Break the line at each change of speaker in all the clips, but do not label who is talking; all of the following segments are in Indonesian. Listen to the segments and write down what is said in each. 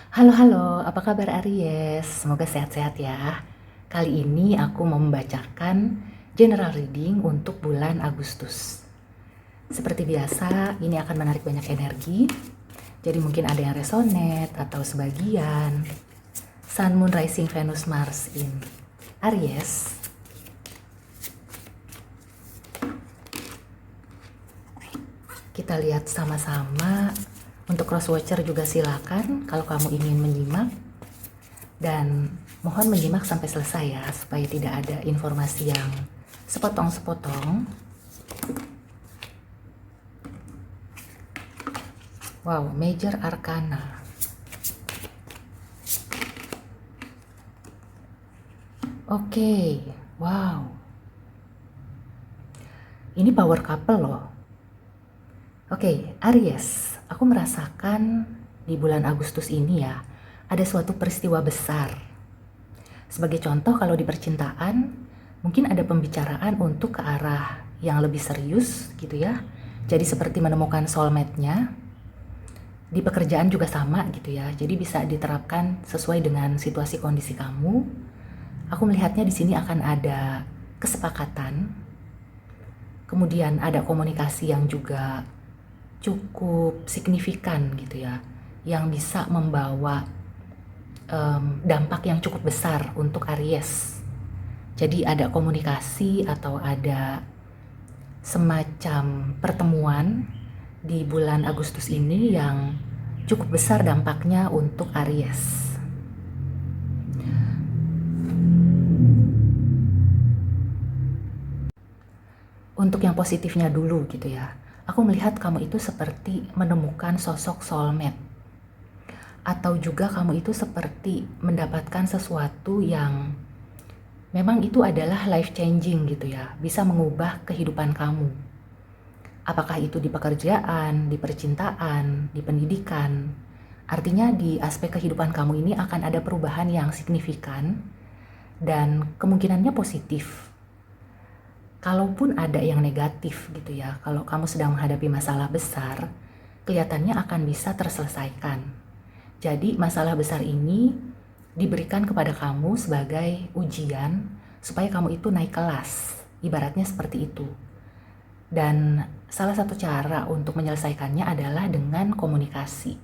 Halo halo, apa kabar Aries? Semoga sehat-sehat ya. Kali ini aku mau membacakan general reading untuk bulan Agustus. Seperti biasa, ini akan menarik banyak energi. Jadi mungkin ada yang resonate atau sebagian. Sun, Moon, Rising, Venus, Mars in Aries. Kita lihat sama-sama. Untuk cross watcher juga silakan kalau kamu ingin menyimak. Dan mohon menyimak sampai selesai ya, supaya tidak ada informasi yang sepotong-sepotong. Wow, Major Arcana. Oke, wow. Ini power couple loh. Oke, Aries, aku merasakan di bulan Agustus ini ya, ada suatu peristiwa besar. Sebagai contoh, kalau di percintaan, mungkin ada pembicaraan untuk ke arah yang lebih serius gitu ya. Jadi seperti menemukan soulmate-nya. Di pekerjaan juga sama gitu ya. Jadi bisa diterapkan sesuai dengan situasi kondisi kamu. Aku melihatnya di sini akan ada kesepakatan. Kemudian ada komunikasi yang juga cukup signifikan gitu ya, yang bisa membawa dampak yang cukup besar untuk Aries. Jadi ada komunikasi atau ada semacam pertemuan di bulan Agustus ini yang cukup besar dampaknya untuk Aries. Untuk yang positifnya dulu gitu ya, aku melihat kamu itu seperti menemukan sosok soulmate. Atau juga kamu itu seperti mendapatkan sesuatu yang memang itu adalah life changing gitu ya, bisa mengubah kehidupan kamu. Apakah itu di pekerjaan, di percintaan, di pendidikan. Artinya di aspek kehidupan kamu ini akan ada perubahan yang signifikan dan kemungkinannya positif. Kalaupun ada yang negatif gitu ya, kalau kamu sedang menghadapi masalah besar, kelihatannya akan bisa terselesaikan. Jadi masalah besar ini diberikan kepada kamu sebagai ujian supaya kamu itu naik kelas, ibaratnya seperti itu. Dan salah satu cara untuk menyelesaikannya adalah dengan komunikasi.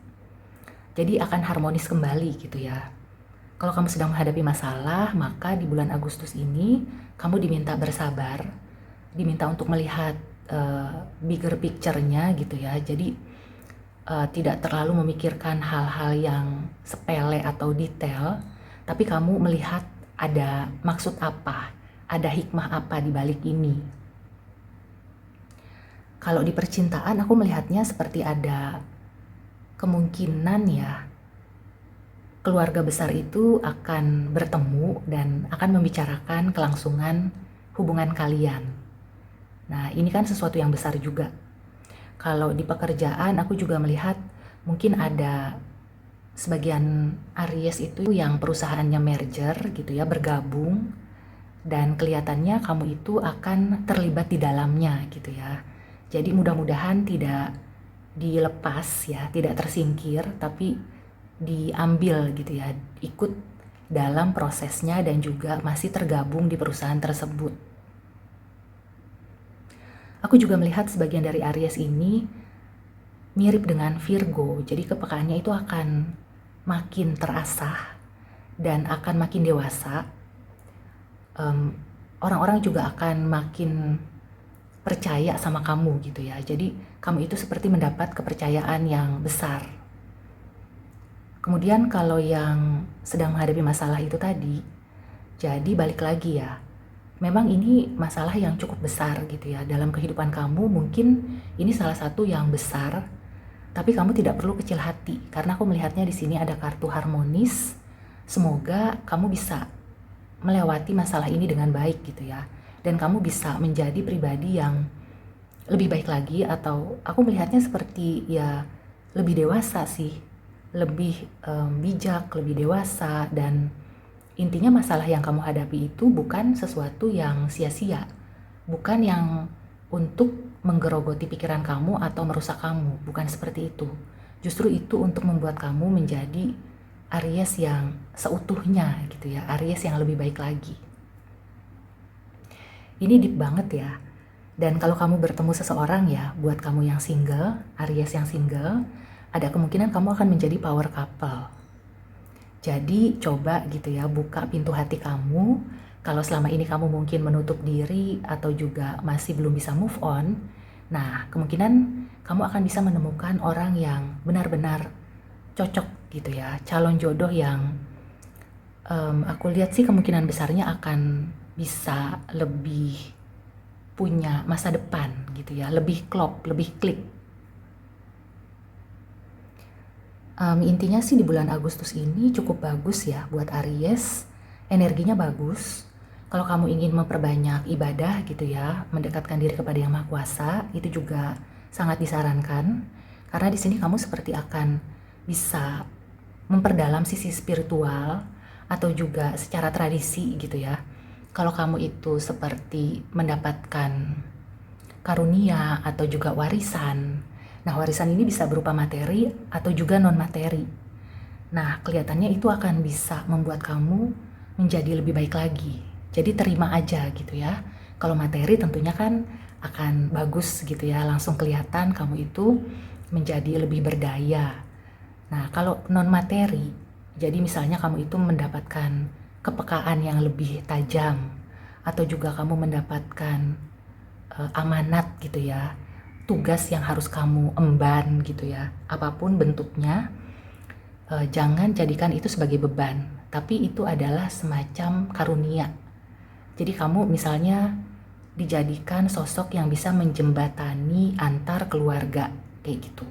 Jadi akan harmonis kembali gitu ya. Kalau kamu sedang menghadapi masalah, maka di bulan Agustus ini kamu diminta bersabar, diminta untuk melihat bigger picture-nya gitu ya. Jadi tidak terlalu memikirkan hal-hal yang sepele atau detail, tapi kamu melihat ada maksud apa, ada hikmah apa di balik ini. Kalau di percintaan aku melihatnya seperti ada kemungkinan ya, keluarga besar itu akan bertemu dan akan membicarakan kelangsungan hubungan kalian. Nah, ini kan sesuatu yang besar juga. Kalau di pekerjaan aku juga melihat mungkin ada sebagian Aries itu yang perusahaannya merger gitu ya, bergabung, dan kelihatannya kamu itu akan terlibat di dalamnya gitu ya. Jadi mudah-mudahan tidak dilepas ya, tidak tersingkir, tapi diambil gitu ya, ikut dalam prosesnya dan juga masih tergabung di perusahaan tersebut. Aku juga melihat sebagian dari Aries ini mirip dengan Virgo, jadi kepekaannya itu akan makin terasah dan akan makin dewasa. Orang-orang juga akan makin percaya sama kamu gitu ya. Jadi kamu itu seperti mendapat kepercayaan yang besar. Kemudian kalau yang sedang menghadapi masalah itu tadi, jadi balik lagi ya, memang ini masalah yang cukup besar gitu ya. Dalam kehidupan kamu mungkin ini salah satu yang besar, tapi kamu tidak perlu kecil hati karena aku melihatnya di sini ada kartu harmonis. Semoga kamu bisa melewati masalah ini dengan baik gitu ya. Dan kamu bisa menjadi pribadi yang lebih baik lagi, atau aku melihatnya seperti ya lebih dewasa sih, lebih bijak, lebih dewasa. Dan intinya masalah yang kamu hadapi itu bukan sesuatu yang sia-sia, bukan yang untuk menggerogoti pikiran kamu atau merusak kamu, bukan seperti itu. Justru itu untuk membuat kamu menjadi Aries yang seutuhnya gitu ya, Aries yang lebih baik lagi. Ini deep banget ya. Dan kalau kamu bertemu seseorang ya, buat kamu yang single, Aries yang single, ada kemungkinan kamu akan menjadi power couple. Jadi coba gitu ya, buka pintu hati kamu. Kalau selama ini kamu mungkin menutup diri atau juga masih belum bisa move on, nah kemungkinan kamu akan bisa menemukan orang yang benar-benar cocok gitu ya, calon jodoh yang aku lihat sih kemungkinan besarnya akan bisa lebih punya masa depan gitu ya, lebih klop, lebih klik. Intinya sih di bulan Agustus ini cukup bagus ya buat Aries, energinya bagus. Kalau kamu ingin memperbanyak ibadah gitu ya, mendekatkan diri kepada Yang Maha Kuasa, itu juga sangat disarankan. Karena di sini kamu seperti akan bisa memperdalam sisi spiritual atau juga secara tradisi gitu ya. Kalau kamu itu seperti mendapatkan karunia atau juga warisan. Nah, warisan ini bisa berupa materi atau juga non-materi. Nah, kelihatannya itu akan bisa membuat kamu menjadi lebih baik lagi. Jadi terima aja gitu ya. Kalau materi tentunya kan akan bagus gitu ya, langsung kelihatan kamu itu menjadi lebih berdaya. Nah, kalau non-materi, jadi misalnya kamu itu mendapatkan kepekaan yang lebih tajam, atau juga kamu mendapatkan amanat gitu ya, tugas yang harus kamu emban gitu ya, apapun bentuknya, jangan jadikan itu sebagai beban, tapi itu adalah semacam karunia. Jadi kamu misalnya dijadikan sosok yang bisa menjembatani antar keluarga, kayak gitu.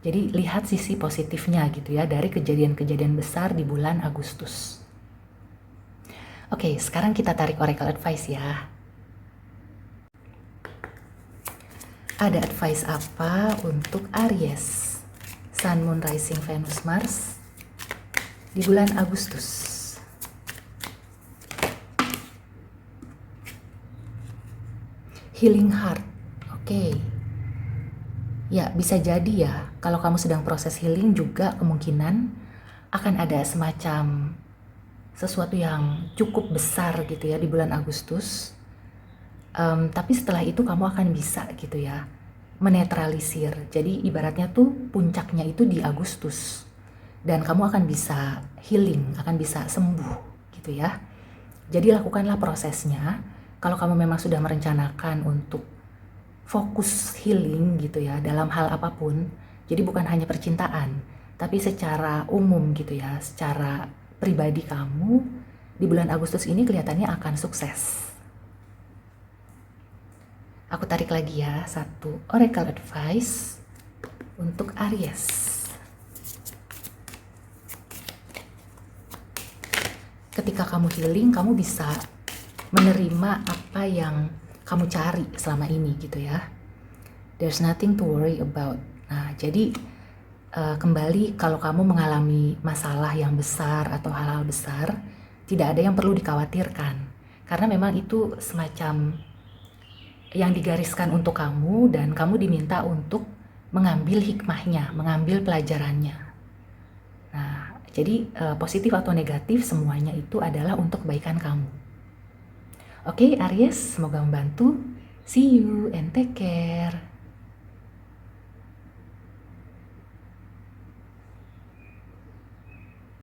Jadi lihat sisi positifnya gitu ya dari kejadian-kejadian besar di bulan Agustus. Oke, sekarang kita tarik oracle advice ya. Ada advice apa untuk Aries, Sun, Moon, Rising, Venus, Mars di bulan Agustus? Healing heart, oke. Ya, bisa jadi ya, kalau kamu sedang proses healing juga kemungkinan akan ada semacam sesuatu yang cukup besar gitu ya di bulan Agustus. Tapi setelah itu kamu akan bisa gitu ya menetralisir. Jadi ibaratnya tuh puncaknya itu di Agustus. Dan kamu akan bisa healing, akan bisa sembuh gitu ya. Jadi lakukanlah prosesnya. Kalau kamu memang sudah merencanakan untuk fokus healing gitu ya dalam hal apapun, jadi bukan hanya percintaan, tapi secara umum gitu ya, secara pribadi kamu di bulan Agustus ini kelihatannya akan sukses. Aku tarik lagi ya satu oracle advice untuk Aries. Ketika kamu healing, kamu bisa menerima apa yang kamu cari selama ini gitu ya. There's nothing to worry about. Nah, jadi kembali kalau kamu mengalami masalah yang besar atau hal-hal besar, tidak ada yang perlu dikhawatirkan. Karena memang itu semacam yang digariskan untuk kamu dan kamu diminta untuk mengambil hikmahnya, mengambil pelajarannya. Nah, jadi positif atau negatif semuanya itu adalah untuk kebaikan kamu. Oke, Aries, semoga membantu. See you and take care.